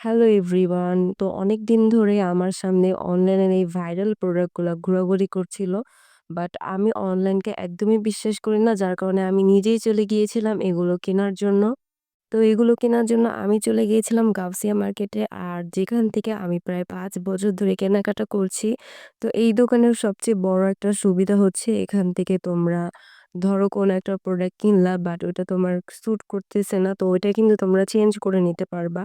Hello everyone. তো অনেকদিন ধরে আমার সামনে অনলাইনের এই ভাইরাল প্রোডাক্টগুলা ঘোরাঘুরি করছিল। বাট আমি অনলাইনকে একদমই বিশ্বাস করি না। যার কারণে আমি নিজেই চলে গিয়েছিলাম এগুলো কেনার জন্য। তো এগুলো কেনার জন্য আমি চলে গিয়েছিলাম গাউসিয়া মার্কেটে। আর যেখান থেকে আমি প্রায় ৫ বছর ধরে কেনাকাটা করছি। তো এই দোকানের সবচেয়ে বড় একটা সুবিধা হচ্ছে এখান থেকে তোমরা ধরো কোনো একটা প্রোডাক্ট কিনলা বাট ওইটা তোমার স্যুট করতেছে না। তো ওইটা কিন্তু তোমরা চেঞ্জ করে নিতে পারবা।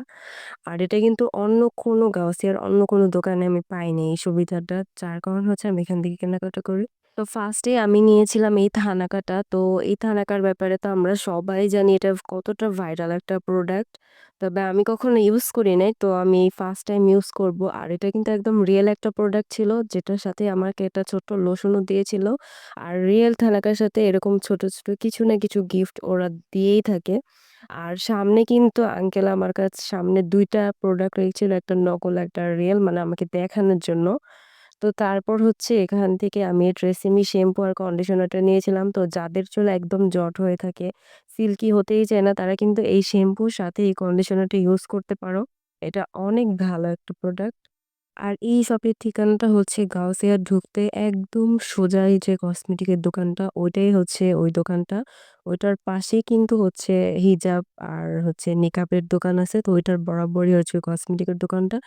আর এটা কিন্তু অন্য কোনো গাউসিয়ার অন্য কোনো দোকানে আমি পাইনি এই সুবিধাটা। যার কারণ হচ্ছে আমি এখান থেকে কেনাকাটা করি। তো ফার্স্ট এ আমি নিয়েছিলাম এই থানাকাটা। তো এই থানাকার ব্যাপারে তো আমরা সবাই জানি এটা কতটা ভাইরাল একটা প্রোডাক্ট। তবে আমি কখনো ইউজ করি নাই। তো আমি এই ফার্স্ট টাইম ইউজ করব। আর এটা কিন্তু একদম রিয়েল একটা প্রোডাক্ট ছিল যেটার সাথে আমাকে একটা ছোট্ট লোশনও দিয়েছিল। আর রিয়েল থানাকার সাথে এরকম ছোট, ছোট কিছু না কিছু গিফট ওরা দিয়েই থাকে। আর সামনে কিন্তু আঙ্কেল আমার সামনে ২ টা প্রোডাক্ট রেখেছিল। একটা নকল, একটা রিয়েল মানে আমাকে দেখানোর জন্য। তো তারপর হচ্ছে এখান থেকে আমি ট্রেসিমি শ্যাম্পু আর কন্ডিশনারটা নিয়েছিলাম। তো যাদের চুল একদম জট হয়ে থাকে, সিল্কি হতেই চায় না তারা কিন্তু এই শ্যাম্পুর সাথে এই কন্ডিশনারটা ইউজ করতে পারো। এটা অনেক ভালো একটা প্রোডাক্ট। আর এই শপের ঠিকানাটা হচ্ছে গাউসিয়া ঢুকতে একদম সোজাই যে কসমেটিকের দোকানটা ওইটাই হচ্ছে ওই দোকানটা। ওইটার পাশেই কিন্তু হচ্ছে হিজাব আর হচ্ছে নিকাবের দোকান আছে। তো ওইটার বরাবরই হচ্ছে ওই কসমেটিকের দোকানটা।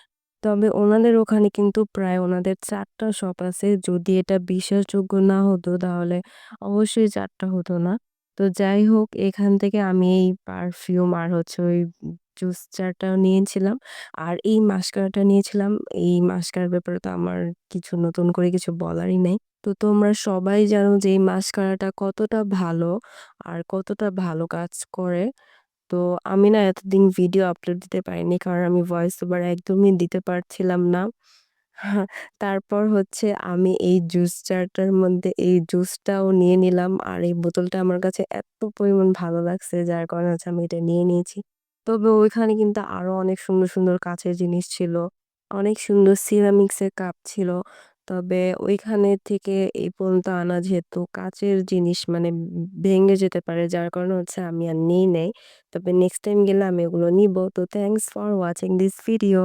তবে ওনাদের ওখানে কিন্তু প্রায় ওনাদের ৪ টা শপ আছে। যদি এটা বিশ্বাসযোগ্য না হতো তাহলে অবশ্যই ৪ টা হতো না। তো যাই হোক এখান থেকে আমি এই পারফিউম আর হচ্ছে ওই জুস জারটা নিয়েছিলাম। আর এই মাস্কারাটা নিয়েছিলাম। এই মাস্কারার ব্যাপারে তো আমার কিছু নতুন করে কিছু বলারই নেই। তো তোমরা সবাই জানো যে এই মাস্কারাটা কতটা ভালো আর কতটা ভালো কাজ করে। তো আমি না এতদিন ভিডিও আপলোড দিতে পারিনি। কারণ আমি ভয়েস ওভার একদমই দিতে পারছিলাম না। হ্যাঁ, তারপর হচ্ছে আমি এই জুস জারটার মধ্যে এই জুসটাও নিয়ে নিলাম। আর এই বোতলটা আমার কাছে এত পরিমাণ ভালো লাগছে যার কারণে হচ্ছে আমি এটা নিয়ে নিয়েছি। তবে ওইখানে কিন্তু আরো অনেক সুন্দর, সুন্দর কাঁচের জিনিস ছিল। অনেক সুন্দর সিরামিক্স এর কাপ ছিল। তবে ওইখানে থেকে এই পর্যন্ত আনা যেহেতু কাঁচের জিনিস মানে ভেঙে যেতে পারে যার কারণে হচ্ছে আমি আর নিই নাই। তবে নেক্সট টাইম গেলে আমি ওগুলো নিবো। তো thanks for watching this video.